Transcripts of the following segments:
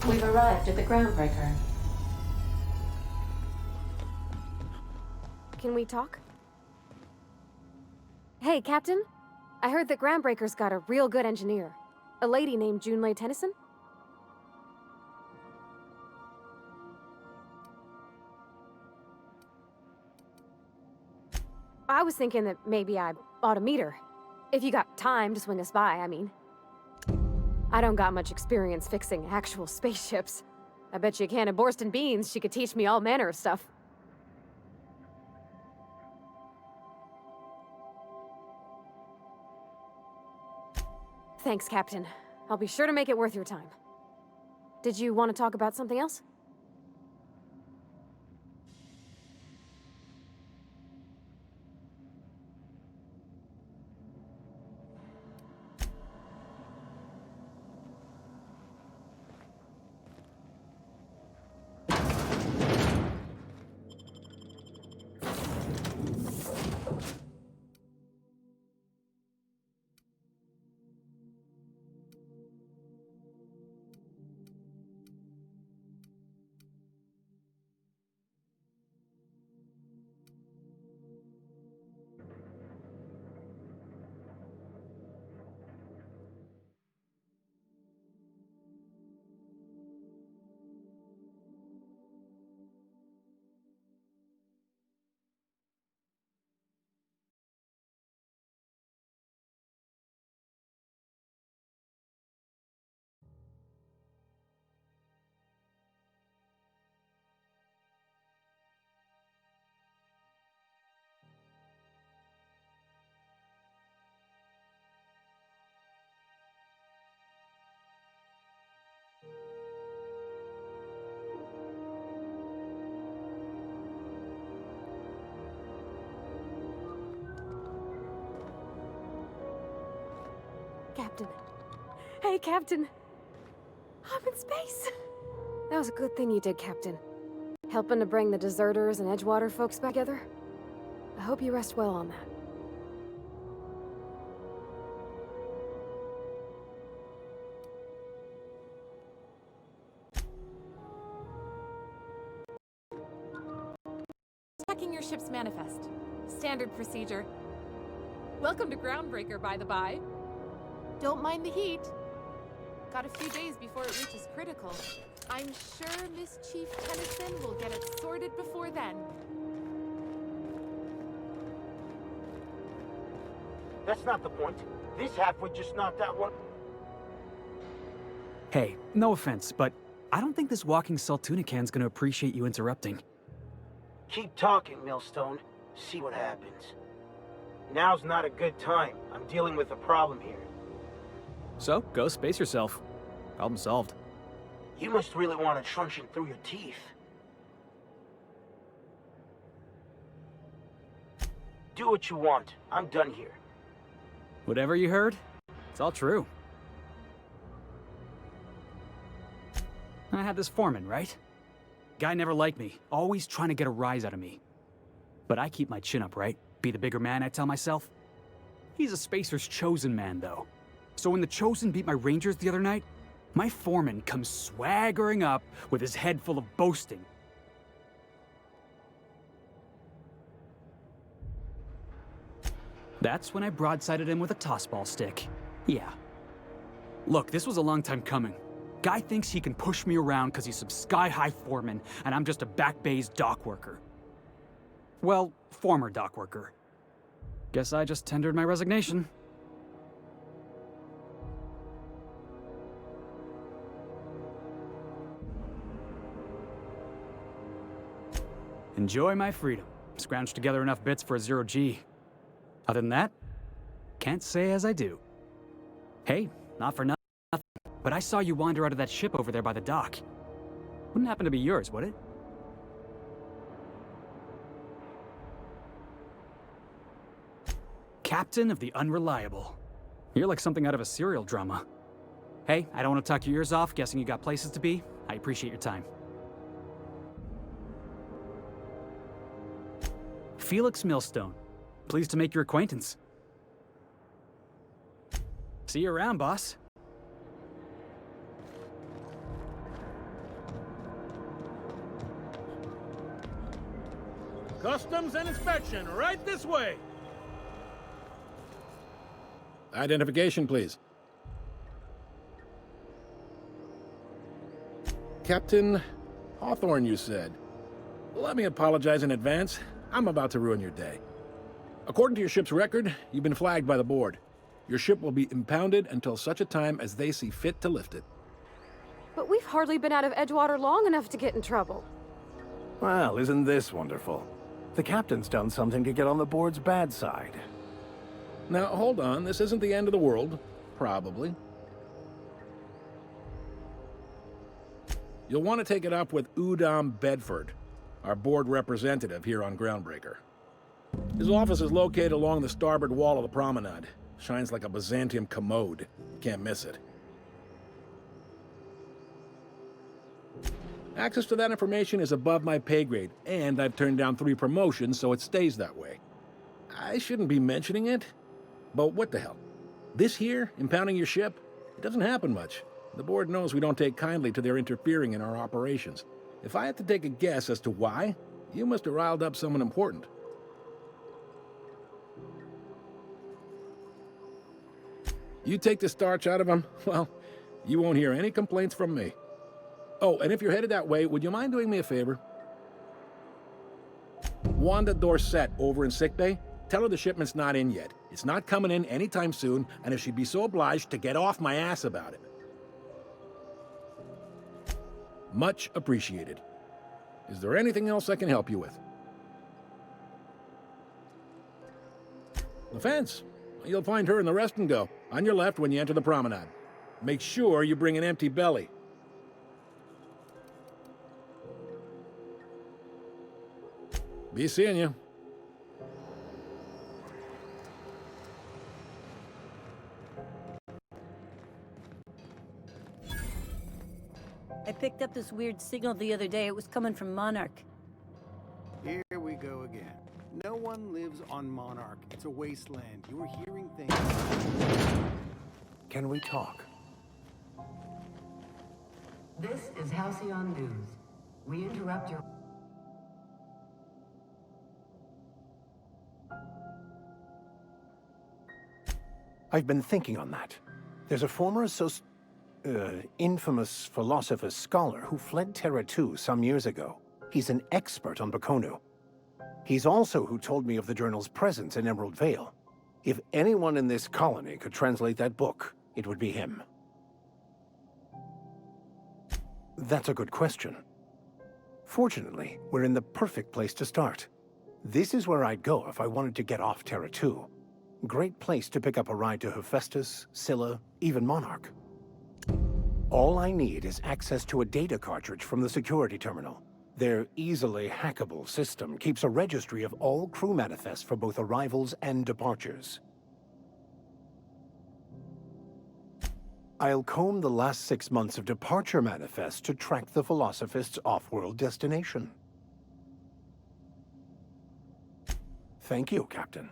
We've arrived at the Groundbreaker. Can we talk? Hey, Captain. I heard that Groundbreaker's got a real good engineer. A lady named Junlei Tennyson? I was thinking that maybe I ought to meet her. If you got time to swing us by, I mean. I don't got much experience fixing actual spaceships. I bet you a can of Borston beans she could teach me all manner of stuff. Thanks, Captain. I'll be sure to make it worth your time. Did you want to talk about something else? Captain. Hey, Captain. I'm in space. That was a good thing you did, Captain. Helping to bring the deserters and Edgewater folks back together. I hope you rest well on that. Checking your ship's manifest. Standard procedure. Welcome to Groundbreaker, by the by. Don't mind the heat. Got a few days before it reaches critical. I'm sure Miss Chief Tennyson will get it sorted before then. That's not the point. This half would just knock that one. Hey, no offense, but I don't think this walking Saltuna can's gonna appreciate you interrupting. Keep talking, Millstone. See what happens. Now's not a good time. I'm dealing with a problem here. So, go space yourself. Problem solved. You must really want a truncheon through your teeth. Do what you want. I'm done here. Whatever you heard, it's all true. I had this foreman, right? Guy never liked me, always trying to get a rise out of me. But I keep my chin up, right? Be the bigger man, I tell myself. He's a Spacer's chosen man, though. So when the Chosen beat my Rangers the other night, my foreman comes swaggering up with his head full of boasting. That's when I broadsided him with a tossball stick. Yeah. Look, this was a long time coming. Guy thinks he can push me around because he's some sky-high foreman, and I'm just a back bay's dock worker. Well, former dock worker. Guess I just tendered my resignation. Enjoy my freedom. Scrounged together enough bits for a 0G. Other than that, can't say as I do. Hey, not for nothing, but I saw you wander out of that ship over there by the dock. Wouldn't happen to be yours, would it? Captain of the Unreliable. You're like something out of a serial drama. Hey, I don't want to talk your ears off, guessing you got places to be. I appreciate your time. Felix Millstone. Pleased to make your acquaintance. See you around, boss. Customs and inspection, right this way. Identification, please. Captain Hawthorne, you said. Let me apologize in advance. I'm about to ruin your day. According to your ship's record, you've been flagged by the board. Your ship will be impounded until such a time as they see fit to lift it. But we've hardly been out of Edgewater long enough to get in trouble. Well, isn't this wonderful? The captain's done something to get on the board's bad side. Now, hold on. This isn't the end of the world. Probably. You'll want to take it up with Udom Bedford, our board representative here on Groundbreaker. His office is located along the starboard wall of the promenade. Shines like a Byzantium commode. Can't miss it. Access to that information is above my pay grade, and I've turned down 3 promotions, so it stays that way. I shouldn't be mentioning it, but what the hell? This here, impounding your ship, it doesn't happen much. The board knows we don't take kindly to their interfering in our operations. If I had to take a guess as to why, you must have riled up someone important. You take the starch out of them, well, you won't hear any complaints from me. Oh, and if you're headed that way, would you mind doing me a favor? Wanda Dorset over in sickbay, tell her the shipment's not in yet. It's not coming in anytime soon, and if she'd be so obliged to get off my ass about it. Much appreciated. Is there anything else I can help you with? The fence. You'll find her in the rest and go, on your left when you enter the promenade. Make sure you bring an empty belly. Be seeing you. I picked up this weird signal the other day. It was coming from Monarch. Here we go again. No one lives on Monarch. It's a wasteland. You're hearing things. Can we talk? This is Halcyon News. We interrupt your... I've been thinking on that. There's a former infamous philosopher scholar who fled Terra 2 some years ago. He's an expert on Bakonu. He's also who told me of the journal's presence in Emerald Vale. If anyone in this colony could translate that book, it would be him. That's a good question. Fortunately, we're in the perfect place to start. This is where I'd go if I wanted to get off Terra 2. Great place to pick up a ride to Hephaestus, Scylla, even Monarch. All I need is access to a data cartridge from the security terminal. Their easily hackable system keeps a registry of all crew manifests for both arrivals and departures. I'll comb the last 6 months of departure manifests to track the Philosophist's off-world destination. Thank you, Captain.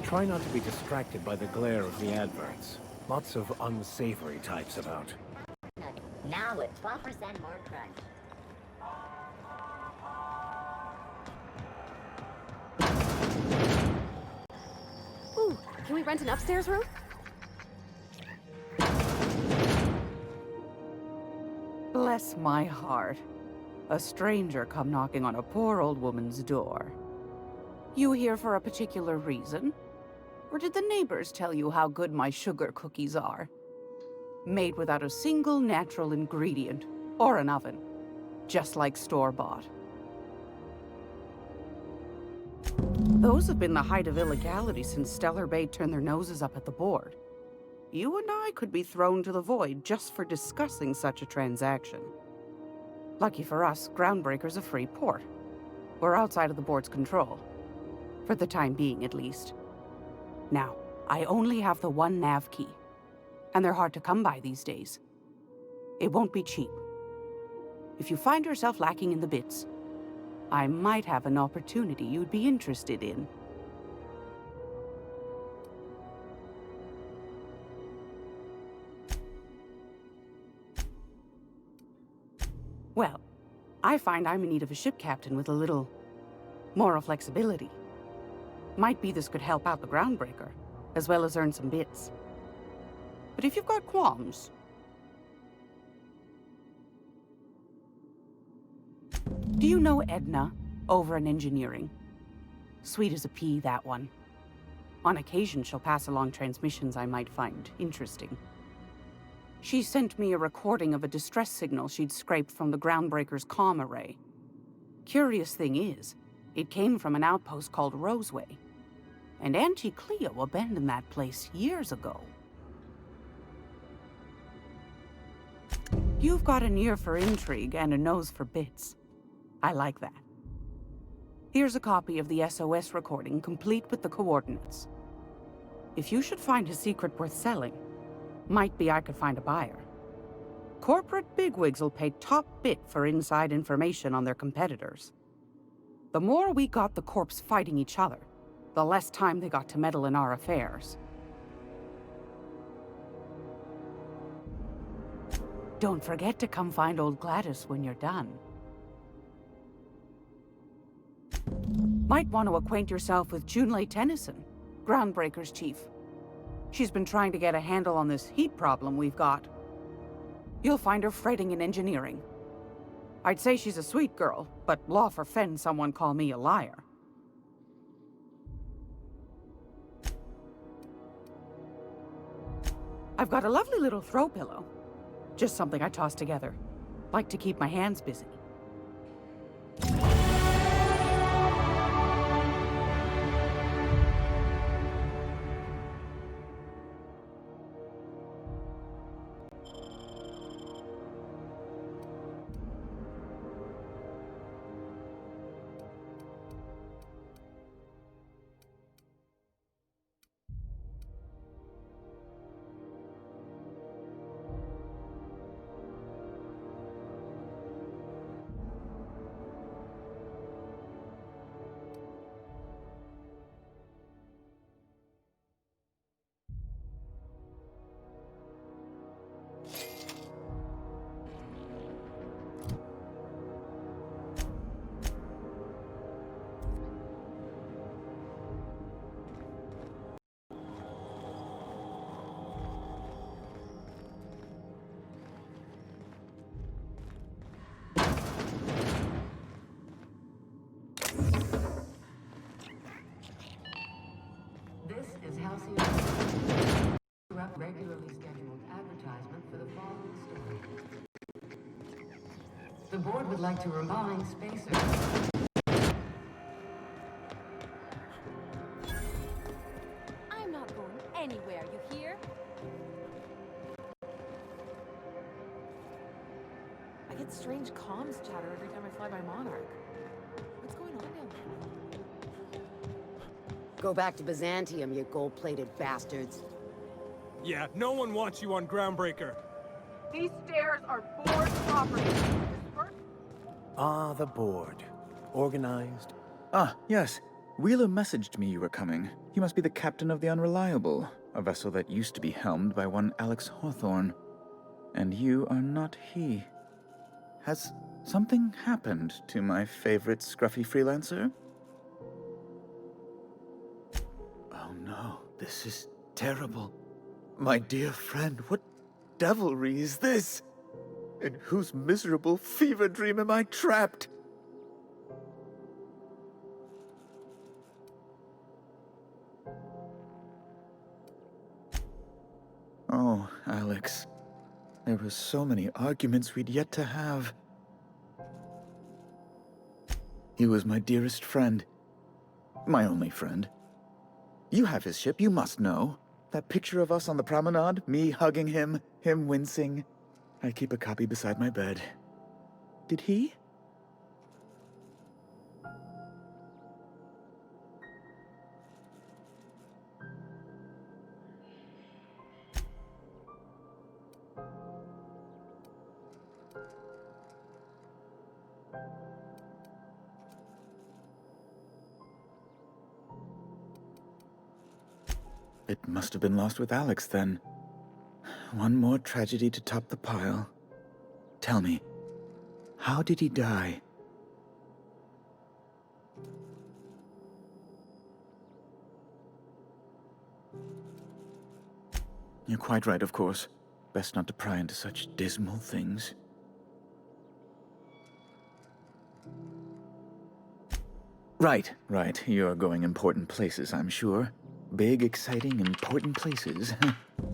Try not to be distracted by the glare of the adverts. Lots of unsavory types about. Now with 12% more crunch. Ooh, can we rent an upstairs room? Bless my heart. A stranger come knocking on a poor old woman's door. You here for a particular reason? Or did the neighbors tell you how good my sugar cookies are? Made without a single natural ingredient, or an oven. Just like store-bought. Those have been the height of illegality since Stellar Bay turned their noses up at the board. You and I could be thrown to the void just for discussing such a transaction. Lucky for us, Groundbreaker's a free port. We're outside of the board's control. For the time being, at least. Now, I only have the one nav key. And they're hard to come by these days. It won't be cheap. If you find yourself lacking in the bits, I might have an opportunity you'd be interested in. Well, I find I'm in need of a ship captain with a little moral flexibility. Might be this could help out the Groundbreaker, as well as earn some bits. But if you've got qualms... Do you know Edna, over in engineering? Sweet as a pea, that one. On occasion, she'll pass along transmissions I might find interesting. She sent me a recording of a distress signal she'd scraped from the Groundbreaker's comm array. Curious thing is, it came from an outpost called Roseway. And Auntie Cleo abandoned that place years ago. You've got an ear for intrigue and a nose for bits. I like that. Here's a copy of the SOS recording, complete with the coordinates. If you should find a secret worth selling, might be I could find a buyer. Corporate bigwigs will pay top bit for inside information on their competitors. The more we got the corps fighting each other, the less time they got to meddle in our affairs. Don't forget to come find old Gladys when you're done. Might want to acquaint yourself with Junlei Tennyson, Groundbreaker's chief. She's been trying to get a handle on this heat problem we've got. You'll find her fretting in engineering. I'd say she's a sweet girl, but law forfend someone call me a liar. I've got a lovely little throw pillow. Just something I toss together. Like to keep my hands busy. This is Halcyon. Regularly scheduled advertisement for the following story. The board would like to remind spacers. I'm not going anywhere, you hear? I get strange comms chatter every time I fly by Monarch. What's going on down there? Go back to Byzantium, you gold-plated bastards. Yeah, no one wants you on Groundbreaker. These stairs are board property. Ah, the board. Organized. Ah, yes. Wheeler messaged me you were coming. He must be the captain of the Unreliable, a vessel that used to be helmed by one Alex Hawthorne. And you are not he. Has something happened to my favorite scruffy freelancer? Oh no, this is terrible. My dear friend, what devilry is this? In whose miserable fever dream am I trapped? Oh, Alex. There were so many arguments we'd yet to have. He was my dearest friend. My only friend. You have his ship, you must know. That picture of us on the promenade, me hugging him, him wincing. I keep a copy beside my bed. Did he? It must have been lost with Alex, then. One more tragedy to top the pile. Tell me, how did he die? You're quite right, of course. Best not to pry into such dismal things. Right. You're going important places, I'm sure. Big, exciting, important places.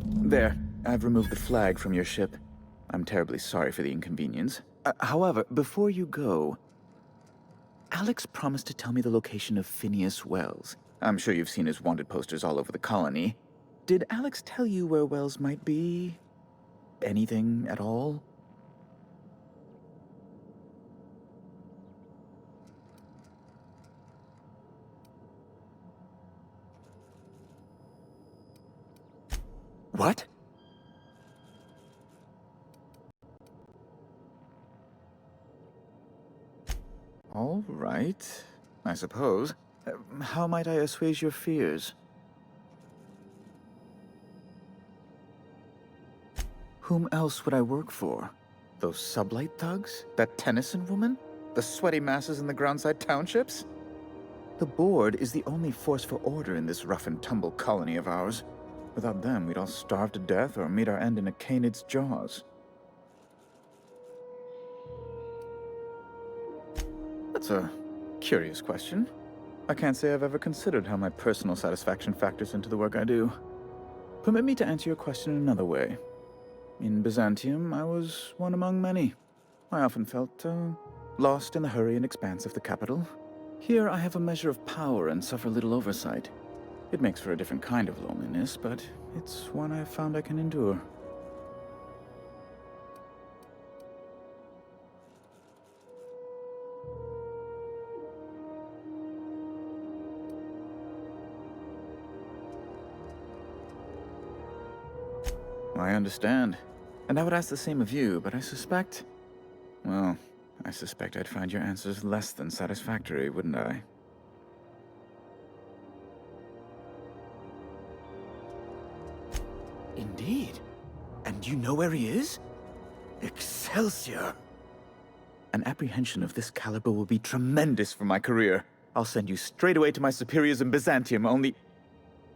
There, I've removed the flag from your ship. I'm terribly sorry for the inconvenience. However, before you go, Alex promised to tell me the location of Phineas Wells. I'm sure you've seen his wanted posters all over the colony. Did Alex tell you where Wells might be? Anything at all? What? All right, I suppose. How might I assuage your fears? Whom else would I work for? Those sublight thugs? That Tennyson woman? The sweaty masses in the groundside townships? The board is the only force for order in this rough-and-tumble colony of ours. Without them, we'd all starve to death or meet our end in a canid's jaws. That's a curious question. I can't say I've ever considered how my personal satisfaction factors into the work I do. Permit me to answer your question another way. In Byzantium, I was one among many. I often felt lost in the hurry and expanse of the capital. Here I have a measure of power and suffer little oversight. It makes for a different kind of loneliness, but it's one I've found I can endure. I understand. And I would ask the same of you, but I suspect... Well, I suspect I'd find your answers less than satisfactory, wouldn't I? Indeed. And you know where he is? Excelsior! An apprehension of this caliber will be tremendous for my career. I'll send you straight away to my superiors in Byzantium, only...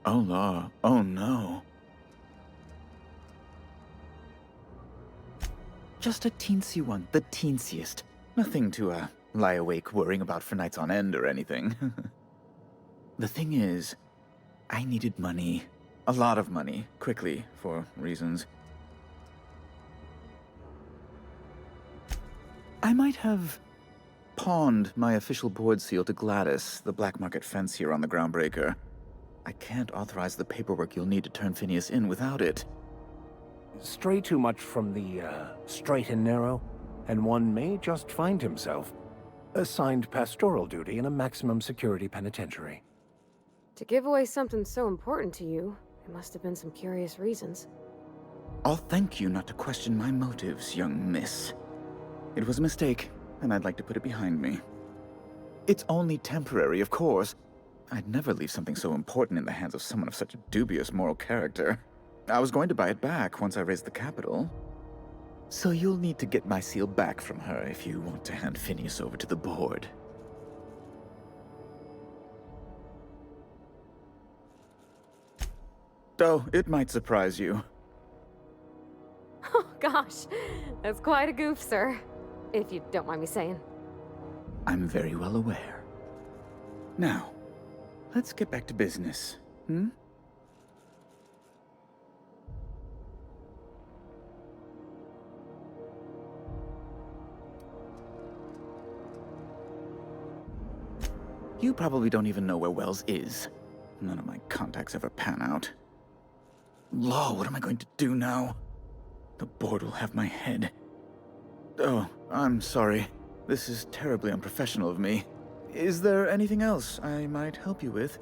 Oh, law. Oh, no. Just a teensy one, the teensiest. Nothing to, lie awake worrying about for nights on end or anything. The thing is, I needed money. A lot of money, quickly, for reasons. I might have pawned my official board seal to Gladys, the black market fence here on the Groundbreaker. I can't authorize the paperwork you'll need to turn Phineas in without it. Stray too much from the straight and narrow, and one may just find himself assigned pastoral duty in a maximum security penitentiary. To give away something so important to you, there must have been some curious reasons. I'll thank you not to question my motives, young miss. It was a mistake, and I'd like to put it behind me. It's only temporary, of course. I'd never leave something so important in the hands of someone of such a dubious moral character. I was going to buy it back once I raised the capital. So you'll need to get my seal back from her if you want to hand Phineas over to the board. Though it might surprise you. Oh gosh, that's quite a goof, sir. If you don't mind me saying. I'm very well aware. Now, let's get back to business, hmm? You probably don't even know where Wells is. None of my contacts ever pan out. Law, what am I going to do now? The board will have my head. Oh, I'm sorry. This is terribly unprofessional of me. Is there anything else I might help you with?